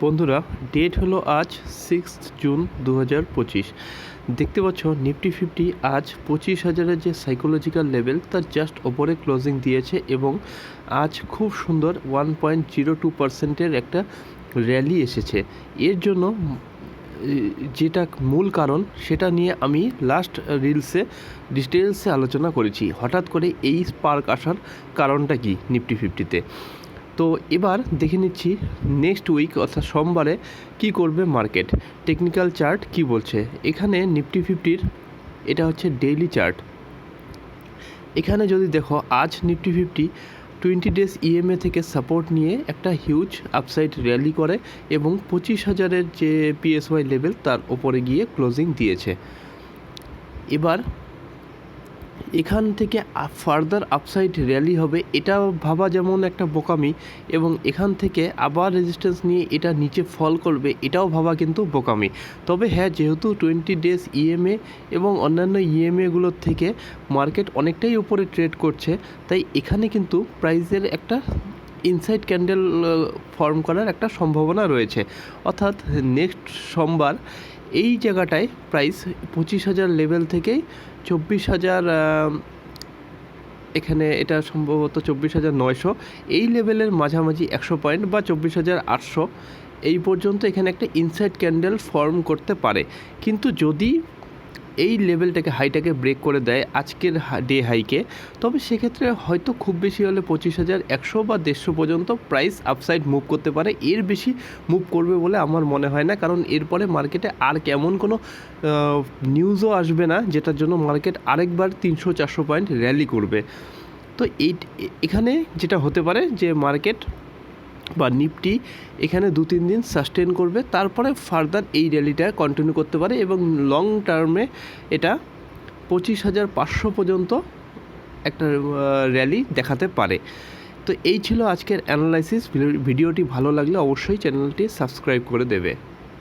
বন্ধুরা, ডেট হলো আজ 6 জুন 2025। দেখতে পাচ্ছ নিফটি 50 আজ 25,000-এর যে সাইকোলজিক্যাল লেভেল তার জাস্ট ওপরে ক্লোজিং দিয়েছে এবং আজ খুব সুন্দর 1.02%-এর একটা র্যালি এসেছে। এর জন্য যেটা মূল কারণ সেটা নিয়ে আমি লাস্ট রিলসে ডিটেলসে আলোচনা করেছি। হঠাৎ করে এই স্পার্ক আসার কারণটা কি নিফটি 50-তে। তো এবার দেখে নিচ্ছি নেক্সট উইক অর্থাৎ সোমবারে কি করবে মার্কেট। টেকনিক্যাল চার্ট কি বলছে। এখানে নিফটি 50-র এটা হচ্ছে ডেইলি চার্ট। এখানে যদি দেখো আজ নিফটি 50 20 ডেজ ইএমএ থেকে সাপোর্ট নিয়ে একটা হিউজ আপসাইড র্যালি করে এবং 25,000-এর যে পিএসওয়াই লেভেল তার ওপরে গিয়ে ক্লোজিং দিয়েছে। এবার এখান থেকে ফার্দার আপসাইড র্যালি হবে এটা ভাবা যেমন একটা বোকামি, এবং এখান থেকে আবার রেজিস্ট্যান্স নিয়ে এটা নিচে ফল করবে এটাও ভাবা কিন্তু বোকামি। তবে হ্যাঁ, যেহেতু 20 ডেজ ইএমএ এবং অন্যান্য ইএমএগুলোর থেকে মার্কেট অনেকটাই উপরে ট্রেড করছে, তাই এখানে কিন্তু প্রাইসের একটা ইনসাইড ক্যান্ডেল ফর্ম করার একটা সম্ভাবনা রয়েছে। অর্থাৎ নেক্সট সোমবার এই জায়গাটায় প্রাইস 25,000 লেভেল থেকেই 24,000, এখানে এটা সম্ভবত 24,900 এই লেভেলের মাঝামাঝি 100 পয়েন্ট বা 24,800 এই পর্যন্ত এখানে একটা ইনসাইড ক্যান্ডেল ফর্ম করতে পারে। কিন্তু যদি এই লেভেলটাকে হাইটাকে ব্রেক করে দেয় আজকের ডে হাইকে, তবে সেক্ষেত্রে হয়তো খুব বেশি হলে 25,100 বা 150 পর্যন্ত প্রাইস আপসাইড মুভ করতে পারে। এর বেশি মুভ করবে বলে আমার মনে হয় না, কারণ এরপরে মার্কেটে আর কেমন কোনো নিউজও আসবে না যেটার জন্য মার্কেট আরেকবার 300-400 পয়েন্ট র্যালি করবে। তো এখানে যেটা হতে পারে যে মার্কেট বা নিফটি এখানে 2-3 দিন সাস্টেন করবে, তারপরে ফার্দার এই র্যালিটা কন্টিনিউ করতে পারে এবং লং টার্মে এটা 25,500 পর্যন্ত একটা র্যালি দেখাতে পারে। তো এই ছিল আজকের অ্যানালাইসিস। ভিডিওটি ভালো লাগলে অবশ্যই চ্যানেলটি সাবস্ক্রাইব করে দেবে।